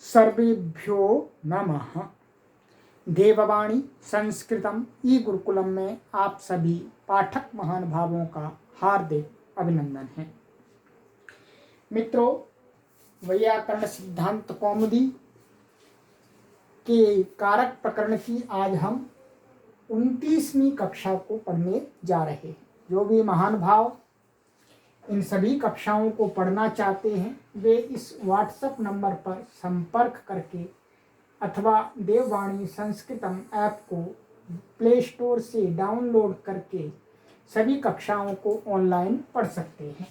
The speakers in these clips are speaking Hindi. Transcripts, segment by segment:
सर्वेभ्यो नमः। देववाणी संस्कृतम ई गुरुकुलम में आप सभी पाठक महानुभावों का हार्दिक अभिनंदन है। मित्रों, वैयाकरण सिद्धांत कौमुदी के कारक प्रकरण की आज हम 29वीं कक्षा को पढ़ने जा रहे हैं। जो भी महानुभाव इन सभी कक्षाओं को पढ़ना चाहते हैं वे इस व्हाट्सएप नंबर पर संपर्क करके अथवा देववाणी संस्कृतम ऐप को प्ले स्टोर से डाउनलोड करके सभी कक्षाओं को ऑनलाइन पढ़ सकते हैं।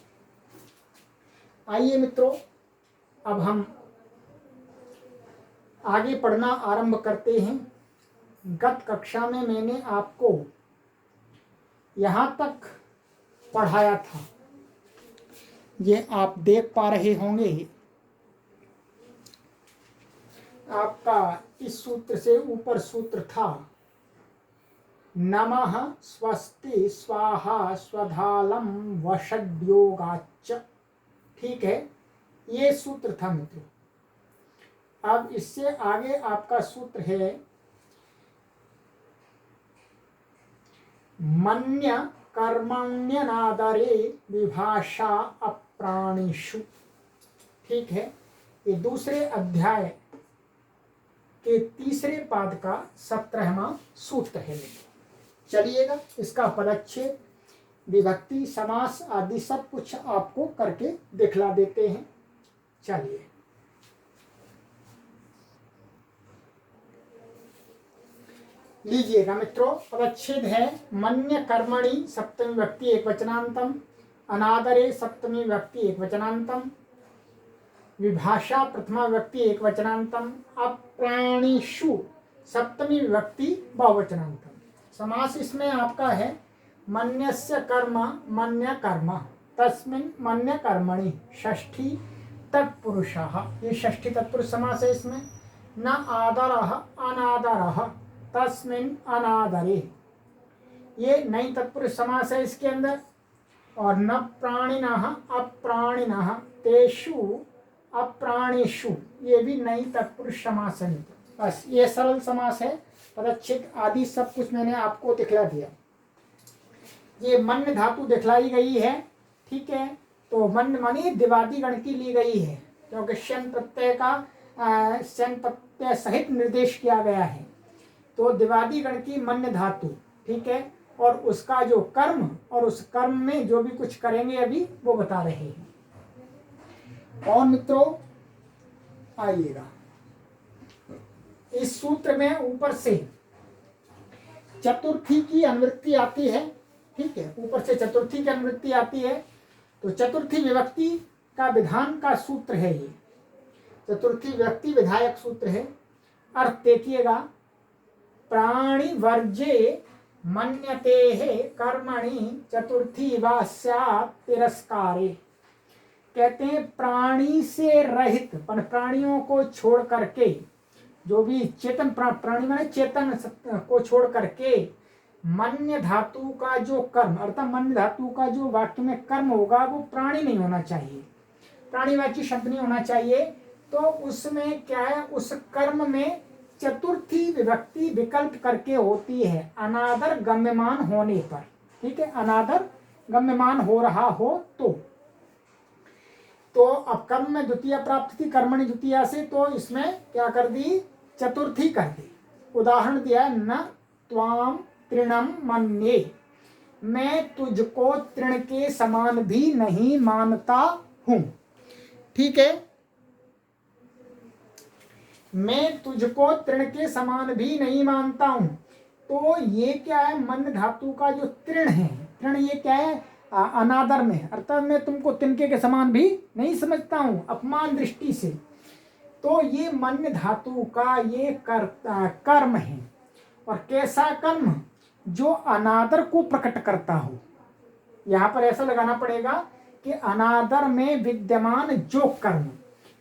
आइए मित्रों, अब हम आगे पढ़ना आरंभ करते हैं। गत कक्षा में मैंने आपको यहाँ तक पढ़ाया था, ये आप देख पा रहे होंगे। आपका इस सूत्र से ऊपर सूत्र था नमः स्वस्ति स्वाहा स्वधालम वषड्योगाच्च। ठीक है, ये सूत्र था मित्रों। अब इससे आगे आपका सूत्र है मन्य कर्मण्यनादरे विभाषा अप्राणिषु। ठीक है, ये दूसरे अध्याय के तीसरे पाद का 17वां सूत्र है। चलिएगा, इसका पदच्छेद विभक्ति समास आदि सब कुछ आपको करके दिखला देते हैं। चलिए, लीजिएगा मित्रों। पदच्छेद है मन्य कर्मणि सप्तमी व्यक्ति एकवचनांतम, अनादरे सप्तमी व्यक्ति एकवचनांतम, विभाषा प्रथमा व्यक्ति एकवचनांतम, अप्राणिषु सप्तमी व्यक्ति बहुवचनांतम। समास इसमें आपका है मन्यस्य कर्म मन्य कर्म तस्मिन् मन्य कर्मणि षष्ठी तत्पुरुषः। ये षष्ठी तत्पुरुष समास है। इसमें न आदरः अनादरः तस्मिन् अनादरे, ये नई तत्पुरुष समास है इसके अंदर। और न प्राणिनः अप्राणिनः तेषु अप्राणिषु, ये भी नई तत्पुरुष समास है। बस ये सरल समास है। पदच्छेद आदि सब कुछ मैंने आपको दिखला दिया। ये मन्य धातु दिखलाई गई है। ठीक है, तो मन्य मानी दिवादी गण की ली गई है, क्योंकि शन प्रत्यय का शन प्रत्यय सहित निर्देश किया गया है। तो दिवादी गण की मन्य धातु, ठीक है, और उसका जो कर्म और उस कर्म में जो भी कुछ करेंगे अभी वो बता रहे हैं। और मित्रों आइएगा, इस सूत्र में ऊपर से चतुर्थी की अनुवृत्ति आती है। ठीक है, ऊपर से चतुर्थी की अनुवृत्ति आती है। तो चतुर्थी विभक्ति का विधान का सूत्र है ये। चतुर्थी विभक्ति विधायक सूत्र है। अर्थ देखिएगा, प्राणि वर्जे मन्यते कर्मणि चतुर्थी वा स्यात् तिरस्कारे। कहते हैं प्राणी से रहित, प्राणियों को छोड़ करके, जो भी चेतन प्राणी माने चेतन को छोड़ करके मन्य धातु का जो कर्म अर्थात मन्य धातु का जो वाक्य में कर्म होगा वो प्राणी नहीं होना चाहिए, प्राणीवाची शब्द नहीं होना चाहिए। तो उसमें क्या है, उस कर्म में चतुर्थी विभक्ति विकल्प करके होती है अनादर गम्यमान होने पर। ठीक है, अनादर गम्यमान हो रहा हो तो अब कर्म में द्वितीय प्राप्त थी कर्मणि द्वितीया से, तो इसमें क्या कर दी, चतुर्थी कर दी। उदाहरण दिया, न त्वाम तृणम मन्ये, मैं तुझको तृण के समान भी नहीं मानता हूं। ठीक है, मैं तुझको तृण के समान भी नहीं मानता हूं। तो ये क्या है, मन्य धातु का जो तृण है, तृण ये क्या है, अनादर में, अर्थात मैं तुमको तिनके के समान भी नहीं समझता हूं, अपमान दृष्टि से। तो ये मन्य धातु का ये कर्म है। और कैसा कर्म, जो अनादर को प्रकट करता हो। यहाँ पर ऐसा लगाना पड़ेगा कि अनादर में विद्यमान जो कर्म,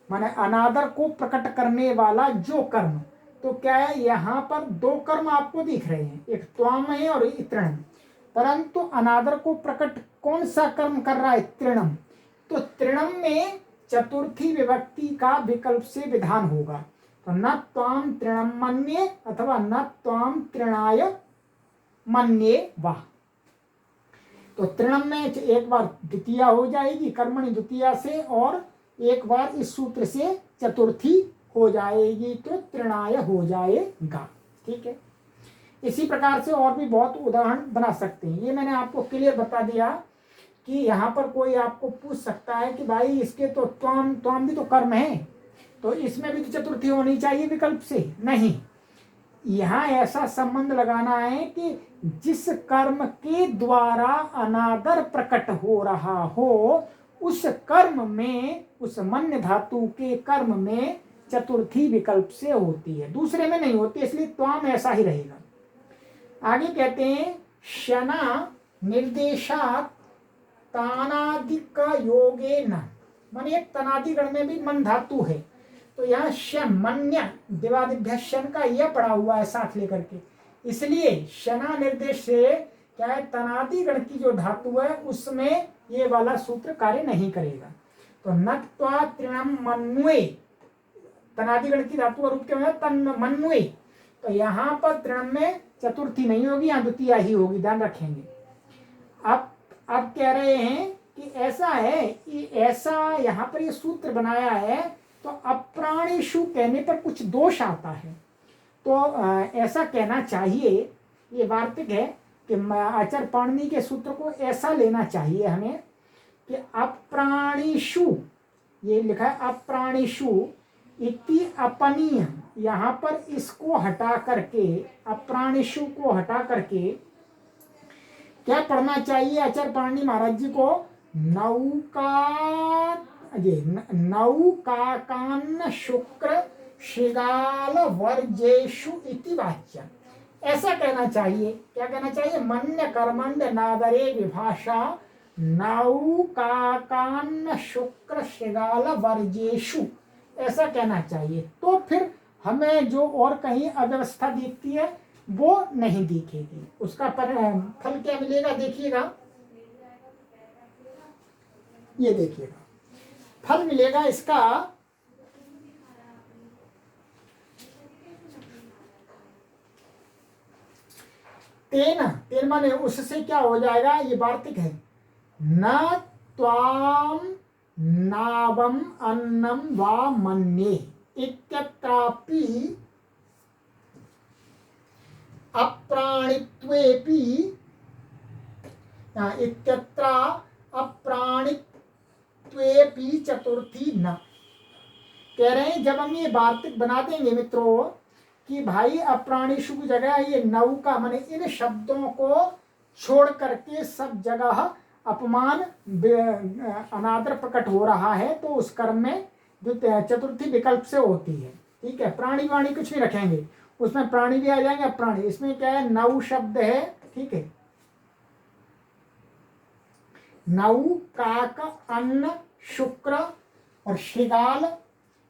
माने अनादर को प्रकट करने वाला जो कर्म। तो क्या है, यहाँ पर दो कर्म आपको दिख रहे हैं, एक त्वाम है और एक तृणम। परंतु अनादर को प्रकट कौन सा कर्म कर रहा है, तृणम। तो तृणम में चतुर्थी विभक्ति का विकल्प से विधान होगा। तो न त्वाम तृणम मन्ये अथवा न त्वाम तृणाय मन्ये वाह। तो तृणम में एक बार द्वितीया हो जाएगी कर्मणि द्वितीया से, और एक बार इस सूत्र से चतुर्थी हो जाएगी, तो तृणाय हो जाएगा। ठीक है, इसी प्रकार से और भी बहुत उदाहरण बना सकते हैं। ये मैंने आपको क्लियर बता दिया कि यहाँ पर कोई आपको पूछ सकता है कि भाई इसके तो त्वाम त्वाम भी तो कर्म है, तो इसमें भी तो चतुर्थी होनी चाहिए विकल्प से। नहीं, यहाँ ऐसा संबंध लगाना है कि जिस कर्म के द्वारा अनादर प्रकट हो रहा हो उस कर्म में, उस मन्य धातु के कर्म में चतुर्थी विकल्प से होती है, दूसरे में नहीं होती, इसलिए त्वाम ऐसा ही रहेगा। आगे कहते हैं शना निर्देशात तानादिक योगे न, माने तनादिगण में भी मन धातु है, तो यहाँ शन्य दिवादिभ्य शन का यह पड़ा हुआ है साथ लेकर के, इसलिए शना निर्देश से क्या है, तनादिगण की जो धातु है उसमें ये वाला सूत्र कार्य नहीं करेगा। तो नत्वा तृणम मन्वे, तनादिगण की धातु का रूप क्या है, तन मन्वे, तो यहाँ पर तृण में चतुर्थी नहीं होगी, यहाँ द्वितीया ही होगी, ध्यान रखेंगे। अब कह रहे हैं कि ऐसा है कि ऐसा यहाँ पर ये सूत्र बनाया है, तो अप्राणिषु कहने पर कुछ दोष आता है, तो ऐसा कहना चाहिए, ये वार्तिक है कि आचार्य पाणिनि के सूत्र को ऐसा लेना चाहिए हमें कि अप्राणिषु, ये लिखा है अप्राणिषु इति अपनीय, यहाँ पर इसको हटा करके, अप्राणिषु को हटा करके क्या पढ़ना चाहिए आचार्य पाणिनि महाराज जी को, नौकाकान्न शुक्र श्रृगाल वर्जेषु इति वाच्य, ऐसा कहना चाहिए। क्या कहना चाहिए, मन्य कर्मण्ड नादरे विभाषा नौकाकान्न शुक्र श्रृगाल वर्जेषु, ऐसा कहना चाहिए, तो फिर हमें जो और कहीं अव्यवस्था दिखती है वो नहीं दिखेगी। उसका फल क्या मिलेगा, देखिएगा, ये देखिएगा फल मिलेगा इसका, तेन माने उससे क्या हो जाएगा, ये वार्तिक है, न त्वाम नावम अन्नम वा मन्ये इत्यत्रापि अप्राणित्वेपि, इत्यत्र अप्राणित्वेपि चतुर्थी न, कह रहे हैं जब हम ये वार्तिक बना देंगे मित्रों कि भाई अप्राणिषु की जगह ये नौका माने इन शब्दों को छोड़ करके सब जगह अपमान अनादर प्रकट हो रहा है, तो उस कर्म में जो चतुर्थी विकल्प से होती है। ठीक है, प्राणी वाणी कुछ नहीं रखेंगे, उसमें प्राणी भी आ जाएंगे, अप्राणी, इसमें क्या है, नौ शब्द है। ठीक है, नौ, काक, अन्न, शुक्र और श्रृगाल,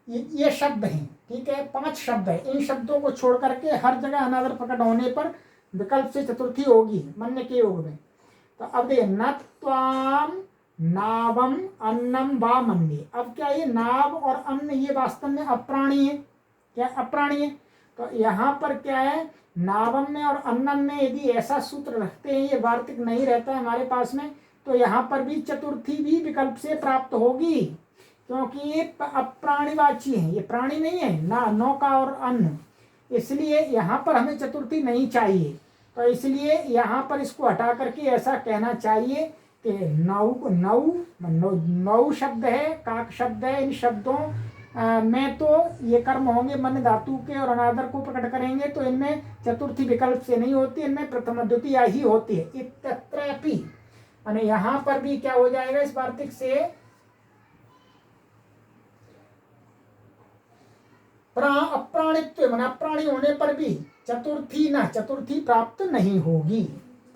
ये शब्द हैं। ठीक है, 5 शब्द है, इन शब्दों को छोड़ करके हर जगह अनादर प्रकट होने पर विकल्प से चतुर्थी होगी मन्य के योग में। तो अब देखिए, न त्वाम नावम अन्नम वा मन्ये, अब क्या ये नाव और अन्न ये वास्तव में अप्राणी है, क्या अप्राणी है, तो यहाँ पर क्या है, नावम में और अन्नम में यदि ऐसा सूत्र रखते हैं, ये वार्तिक नहीं रहता है हमारे पास में, तो यहाँ पर भी चतुर्थी भी विकल्प से प्राप्त होगी, क्योंकि ये अप्राणीवाची है, ये प्राणी नहीं है ना, नौका और अन्न, इसलिए यहाँ पर हमें चतुर्थी नहीं चाहिए। तो इसलिए यहाँ पर इसको हटा करके ऐसा कहना चाहिए कि नौ शब्द है, काक शब्द है, इन शब्दों में तो ये कर्म होंगे मन धातु के और अनादर को प्रकट करेंगे, तो इनमें चतुर्थी विकल्प से नहीं होती, इनमें प्रथम द्वितीया ही होती है। इत्यत्रापि यानी यहाँ पर भी क्या हो जाएगा इस वार्तिक से, अप्राणित्व मन अप्राणी होने पर भी चतुर्थी प्राप्त नहीं होगी।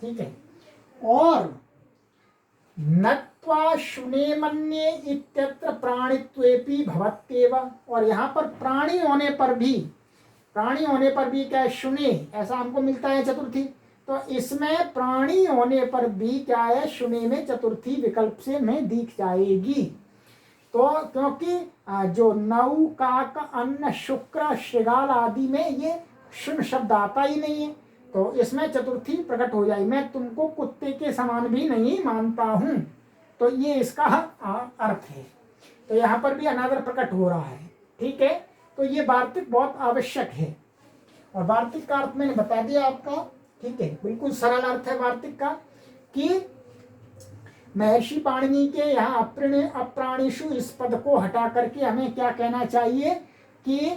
ठीक है, और नत्वा शुने मन्ये इत्यत्र प्राणित्वेपि भवत्येव, और यहाँ पर प्राणी होने पर भी क्या है, शुने, ऐसा हमको मिलता है चतुर्थी, तो इसमें प्राणी होने पर भी क्या है, शुने में चतुर्थी विकल्प से में दिख जाएगी। तो क्योंकि जो नौ काक अन्न शुक्र श्रृगाल आदि में ये शुन शब्द आता ही नहीं है, तो इसमें चतुर्थी प्रकट हो जाए। मैं तुमको कुत्ते के समान भी नहीं मानता हूं, तो ये इसका अर्थ है। तो यहाँ पर भी अनादर प्रकट हो रहा है। ठीक है, तो ये वार्तिक बहुत आवश्यक है, और वार्तिक का अर्थ मैंने बता दिया आपका। ठीक है, बिल्कुल सरल अर्थ है वार्तिक का कि महर्षि पाणिनि के यहाँ अप्राणिषु इस पद को हटा करके हमें क्या कहना चाहिए कि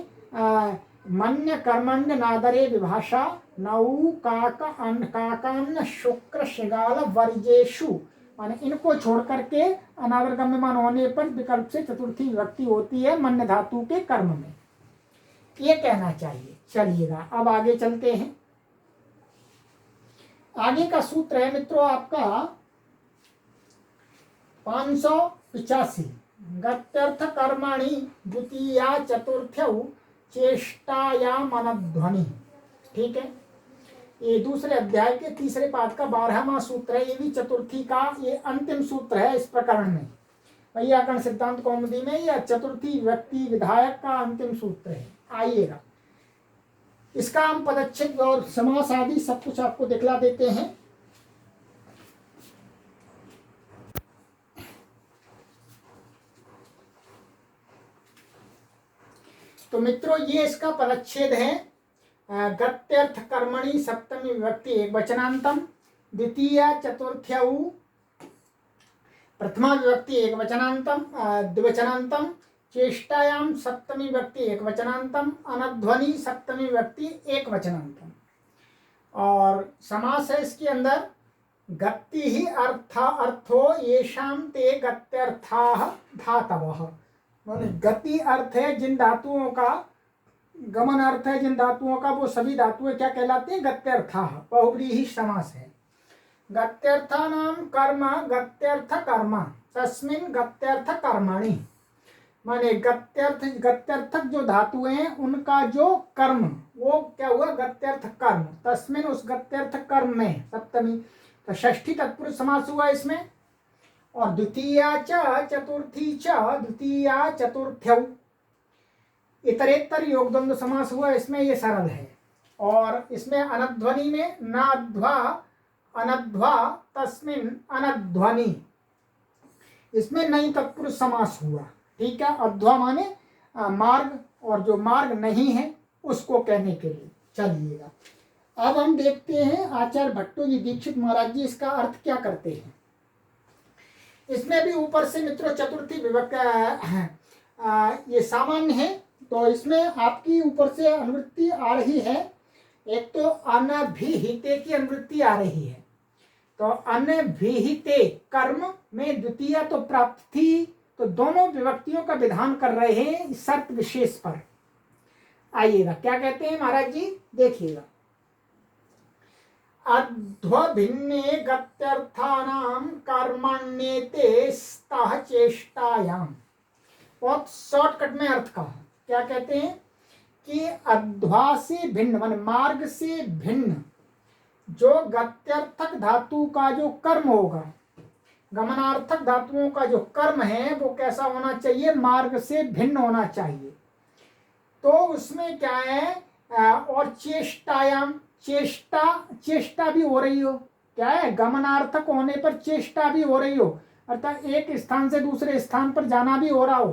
मन्य कर्मण्य नादरे विभाषा नौ काकान्न शुक्र श्रृगाल वर्जेशु, माने इनको छोड़ करके अनादर गम्यमान होने पर विकल्प से चतुर्थी विभक्ति होती है मन्य धातु के कर्म में, ये कहना चाहिए। चलिएगा अब आगे चलते हैं। आगे का सूत्र है मित्रों आपका 585, गत्यर्थ कर्मणि द्वितीया चतुर्थ्यौ चेष्टायाम अनध्वनि। ठीक है, ये दूसरे अध्याय के तीसरे पाद का 12वां सूत्र है। ये भी चतुर्थी का ये अंतिम सूत्र है इस प्रकरण में। वैयाकरण सिद्धांत कौमुदी में यह चतुर्थी व्यक्ति विधायक का अंतिम सूत्र है। आइएगा, इसका हम पदच्छेद और समास आदि सब कुछ आपको दिखला देते हैं। तो मित्रों ये इसका पदच्छेद है। गत्यर्थ कर्मणि सप्तमी विभक्ति एकवचनांतम, द्वितीया चतुर्थ्यौ प्रथमा विभक्ति एकवचनांतम द्विवचनांतम, चेष्टायाम सप्तमी विभक्ति एकवचनांतम, अनध्वनि सप्तमी विभक्ति एकवचनांतम। और समास है इसके अंदर गति ही अर्थो येषाम ते गत्यर्थाः धातवः। गति अर्थ है जिन धातुओं का, गमन अर्थ है जिन धातुओं का, वो सभी धातुएं क्या कहलाती हैं? गत्यर्थाः। बहुव्रीहि समास है। गत्यर्थानाम कर्म गत्यर्थ कर्म तस्मिन् गत्यर्थ कर्मणि, माने गत्यर्थक जो धातुएं हैं उनका जो कर्म वो क्या हुआ? गत्यर्थ कर्म। तस्मिन् उस गत्यर्थ कर्म में सप्तमी, तो षष्ठी तत्पुरुष समास हुआ इसमें। और द्वितीया च चतुर्थी च द्वितीया चतुर्थ्यौ इतरेतर योगद्वंद्व समास हुआ इसमें, ये सरल है। और इसमें अनध्वनि में नाध्वा अनध्वा तस्मिन् अनध्वनि, इसमें नहीं तत्पुरुष समास हुआ। ठीक है, अध्वा माने मार्ग, और जो मार्ग नहीं है उसको कहने के लिए। चलिएगा अब हम देखते हैं आचार्य भट्टो जी दीक्षित महाराज जी इसका अर्थ क्या करते हैं। इसमें भी ऊपर से मित्रों चतुर्थी विभक्ति ये सामान्य है, तो इसमें आपकी ऊपर से अनुवृत्ति आ रही है। एक तो अनभिहिते की अनुवृत्ति आ रही है, तो अनभिहिते कर्म में द्वितीय तो प्राप्त थी, तो दोनों विभक्तियों का विधान कर रहे हैं शर्त विशेष पर। आइएगा क्या कहते हैं महाराज जी, देखिएगा। अध्वभिन्ने गत्यर्थानाम कर्मण्येते स्तः चेष्टायाम। बहुत शॉर्टकट में अर्थ कहा, क्या कहते हैं कि अध्वा से भिन्न मान मार्ग से भिन्न जो गत्यर्थक धातु का जो कर्म होगा, गमनार्थक धातुओं का जो कर्म है वो कैसा होना चाहिए? मार्ग से भिन्न होना चाहिए। तो उसमें क्या है? और चेष्टायाम, चेष्टा भी हो रही हो, क्या है? गमनार्थक होने पर चेष्टा भी हो रही हो, अर्थात एक स्थान से दूसरे स्थान पर जाना भी हो रहा हो,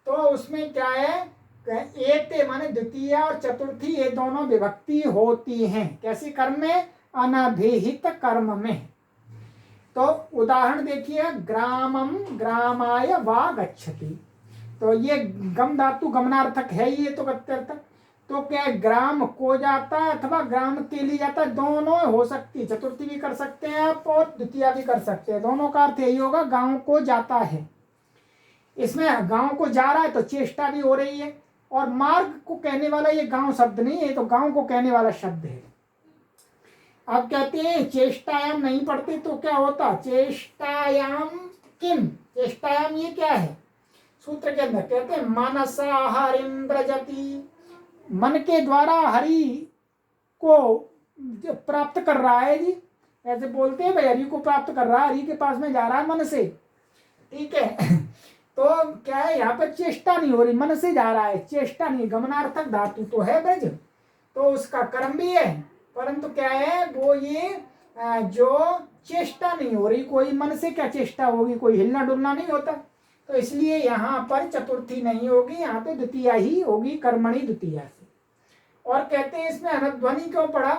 तो उसमें क्या है? एते माने द्वितीय और चतुर्थी ये दोनों विभक्ति होती हैं। कैसी कर्म में? अनभिहित कर्म में। तो उदाहरण देखिए, ग्रामम ग्रामाय वा गच्छति, तो ये गम धातु गमनार्थक है, ये तो गत्यर्थक। तो क्या ग्राम को जाता है अथवा ग्राम के लिए जाता है, दोनों हो सकती है। चतुर्थी भी कर सकते हैं आप और द्वितीय भी कर सकते हैं, दोनों का अर्थ यही होगा गांव को जाता है। इसमें गांव को जा रहा है तो चेष्टा भी हो रही है, और मार्ग को कहने वाला ये गांव शब्द नहीं है, तो गांव को कहने वाला शब्द है। अब कहते हैं चेष्टायाम नहीं पढ़ते तो क्या होता? चेष्टायाम किम, चेष्टायाम ये क्या है? सूत्र के अंदर कहते हैं मनसा हरिम व्रजति, मन के द्वारा हरि को प्राप्त कर रहा है जी, ऐसे बोलते हैं भाई हरि को प्राप्त कर रहा है, हरि के पास में जा रहा है मन से। ठीक है तो क्या है, यहाँ पर चेष्टा नहीं हो रही, मन से जा रहा है, चेष्टा नहीं, गमनार्थक धातु तो है ब्रज, तो उसका कर्म भी है, परंतु क्या है वो ये जो चेष्टा नहीं हो रही, कोई मन से क्या चेष्टा होगी, कोई हिलना डुलना नहीं होता, तो इसलिए यहाँ पर चतुर्थी नहीं होगी, यहाँ पे द्वितीया ही होगी, कर्मणि द्वितीया से। और कहते हैं इसमें अनध्वनि क्यों पढ़ा,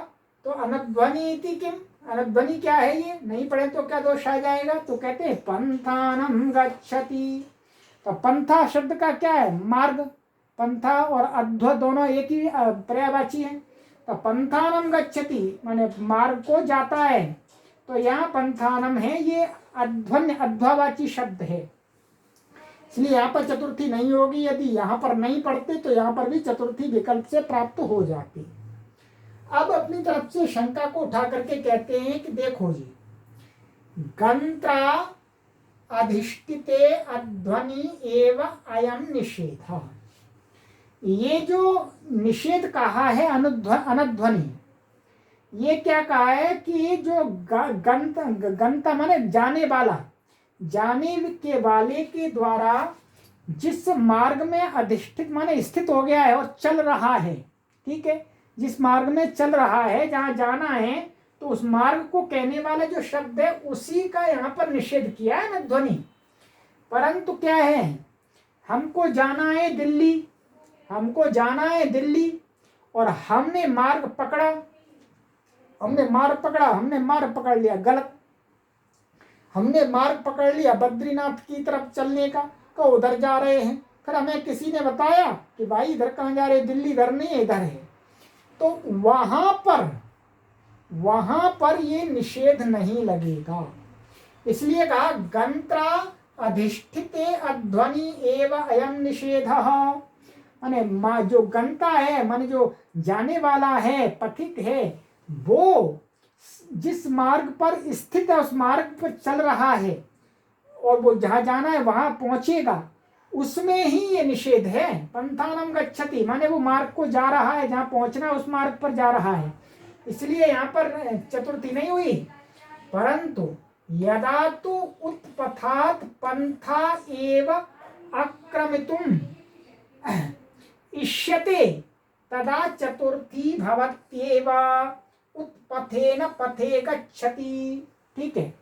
तो अनध्वनि इति किम, अनध्वनि क्या है, ये नहीं पढ़े तो क्या दोष आ जाएगा, तो कहते हैं पंथानम गच्छति। तो पंथा शब्द का क्या है, मार्ग, पंथा और अध्व दोनों एक ही पर्यायवाची है, तो पंथानम गच्छति माने मार्ग को जाता है, तो यहाँ पंथानम है, ये अध्वन अध्वावाची शब्द है, इसलिए यहाँ पर चतुर्थी नहीं होगी। यदि यहाँ पर नहीं पढ़ते तो यहाँ पर भी चतुर्थी विकल्प से प्राप्त हो जाती। अब अपनी तरफ से शंका को उठा करके कहते हैं कि देखो जी, गंत्रा अधिष्ठिते अध्वनि एव अयम निषेध, ये जो निषेध कहा है अनध्वनि, ये क्या कहा है कि जो गंत माने जाने वाला, जाने के वाले के द्वारा जिस मार्ग में अधिष्ठित माने स्थित हो गया है और चल रहा है, ठीक है, जिस मार्ग में चल रहा है, जहाँ जाना है, तो उस मार्ग को कहने वाला जो शब्द है उसी का यहाँ पर निषेध किया है ना ध्वनि। परंतु क्या है, हमको जाना है दिल्ली, हमको जाना है दिल्ली, और हमने मार्ग पकड़ा, हमने मार्ग पकड़ लिया गलत, हमने मार्ग पकड़ लिया बद्रीनाथ की तरफ चलने का, तो उधर जा रहे हैं, फिर हमें किसी ने बताया कि भाई इधर कहाँ जा रहे, दिल्ली इधर नहीं है इधर है, तो वहां पर ये निषेध नहीं लगेगा। इसलिए कहा गंत्रा अधिष्ठिते अध्वनि एव अयम निषेध, माने जो गंता है माने जो जाने वाला है, पथिक है, वो जिस मार्ग पर स्थित है उस मार्ग पर चल रहा है और वो जहाँ जाना है वहां पहुंचेगा, उसमें ही ये निषेध है। पंथानम गच्छति माने वो मार्ग को जा रहा है, जहाँ पहुंचना है उस मार्ग पर जा रहा है, इसलिए यहाँ पर चतुर्थी नहीं हुई। परंतु यदा तो उत्पथात पंथा एव आक्रमितुम इष्यते तदा चतुर्थी भवत्येव उत्पथेन पथे गच्छति। ठीक है,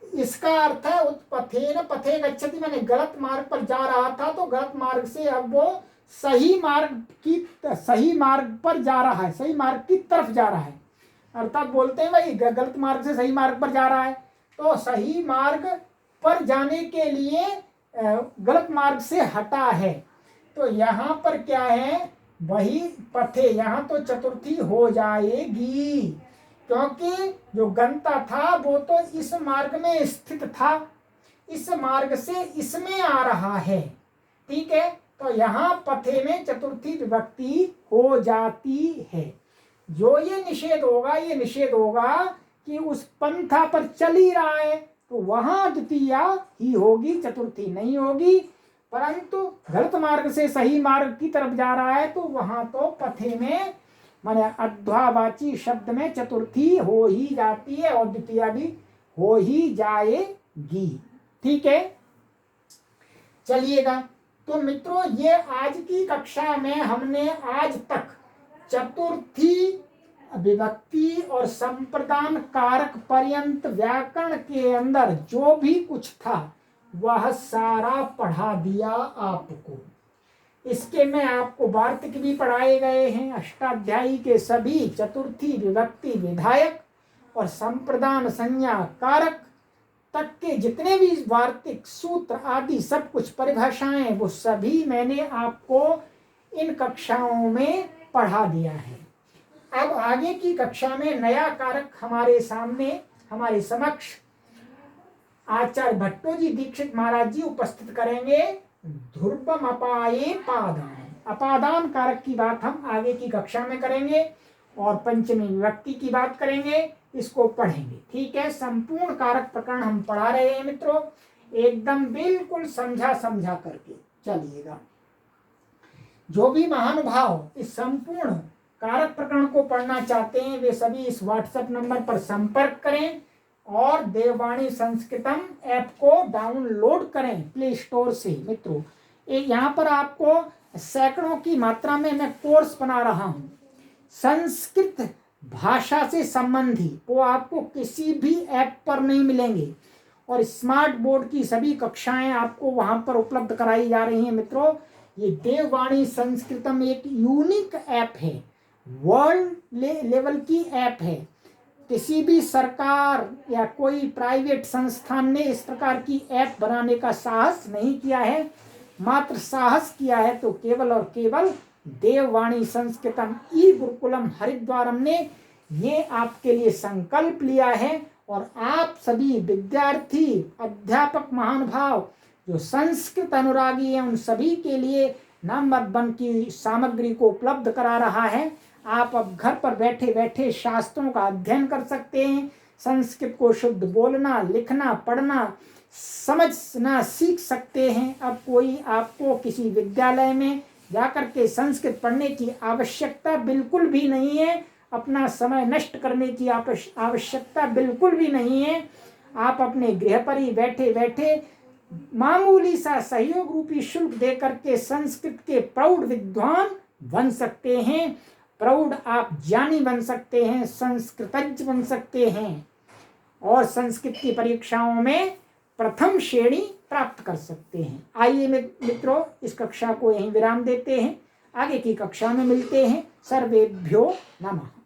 इसका अर्थ है उत्पथेन पथे गच्छति माने गलत मार्ग पर जा रहा था, तो गलत मार्ग से अब वो सही मार्ग पर जा रहा है, सही मार्ग की तरफ जा रहा है। अर्थात बोलते हैं भाई गलत मार्ग से सही मार्ग पर जा रहा है, तो सही मार्ग पर जाने के लिए गलत मार्ग से हटा है, तो यहाँ पर क्या है, वही पथे, यहाँ तो चतुर्थी हो जाएगी, क्योंकि जो गंता था वो तो इस मार्ग में स्थित था, इस मार्ग से इसमें आ रहा है। ठीक है, तो यहाँ पथे में चतुर्थी विभक्ति हो जाती है। जो ये निषेध होगा, ये निषेध होगा कि उस पंथा पर चल ही रहा है, तो वहां द्वितीया ही होगी, चतुर्थी नहीं होगी। परंतु गलत मार्ग से सही मार्ग की तरफ जा रहा है, तो वहां तो पथे में माने अध्वावाची शब्द में चतुर्थी हो ही जाती है और द्वितीया भी हो ही जाएगी। ठीक है, चलिएगा। तो मित्रों, ये आज की कक्षा में हमने आज तक चतुर्थी विभक्ति और संप्रदान कारक पर्यंत व्याकरण के अंदर जो भी कुछ था वह सारा पढ़ा दिया आपको। इसके में आपको वार्तिक भी पढ़ाए गए हैं, अष्टाध्यायी के सभी चतुर्थी विभक्ति विधायक और संप्रदान संज्ञा कारक तक के जितने भी वार्तिक सूत्र आदि सब कुछ परिभाषाएं, वो सभी मैंने आपको इन कक्षाओं में पढ़ा दिया है। अब आगे की कक्षा में नया कारक हमारे सामने, हमारे समक्ष आचार्य भट्टो जी दीक्षित महाराज जी उपस्थित करेंगे। ध्रुवम अपाये पादान, अपादान कारक की बात हम आगे की कक्षा में करेंगे और पंचमी विभक्ति की बात करेंगे, इसको पढ़ेंगे। ठीक है, संपूर्ण कारक प्रकरण हम पढ़ा रहे हैं मित्रों, एकदम बिल्कुल समझा करके चलिएगा। जो भी महानुभाव इस संपूर्ण कारक प्रकरण को पढ़ना चाहते हैं वे सभी इस व्हाट्सएप नंबर पर संपर्क करें और देववाणी संस्कृतम ऐप को डाउनलोड करें प्ले स्टोर से। मित्रों, यहाँ पर आपको सैकड़ों की मात्रा में मैं कोर्स बना रहा हूँ संस्कृत भाषा से संबंधी, वो आपको किसी भी ऐप पर नहीं मिलेंगे। और स्मार्ट बोर्ड की सभी कक्षाएं आपको वहां पर उपलब्ध कराई जा रही हैं। मित्रों, ये देववाणी संस्कृतम एक यूनिक ऐप है, वर्ल्ड लेवल की ऐप है। किसी भी सरकार या कोई प्राइवेट संस्थान ने इस प्रकार की ऐप बनाने का साहस नहीं किया है। मात्र साहस किया है तो केवल और केवल देववाणी संस्कृतम ई गुरुकुलम हरिद्वारम ने ये आपके लिए संकल्प लिया है। और आप सभी विद्यार्थी, अध्यापक, महानुभाव जो संस्कृत अनुरागी हैं, उन सभी के लिए नंबर 1 की सामग्री को उपलब्ध करा रहा है। आप अब घर पर बैठे बैठे शास्त्रों का अध्ययन कर सकते हैं, संस्कृत को शुद्ध बोलना, लिखना, पढ़ना, समझना सीख सकते हैं। अब कोई आपको किसी विद्यालय में जाकर के संस्कृत पढ़ने की आवश्यकता बिल्कुल भी नहीं है, अपना समय नष्ट करने की आवश्यकता बिल्कुल भी नहीं है। आप अपने गृह पर ही बैठे बैठे मामूली सा सहयोग रूपी शुल्क दे करके संस्कृत के प्रौढ़ विद्वान बन सकते हैं, प्रौढ़ आप ज्ञानी बन सकते हैं, संस्कृतज्ञ बन सकते हैं और संस्कृत की परीक्षाओं में प्रथम श्रेणी प्राप्त कर सकते हैं। आइए मित्रों, इस कक्षा को यहीं विराम देते हैं, आगे की कक्षा में मिलते हैं। सर्वेभ्यो नमः।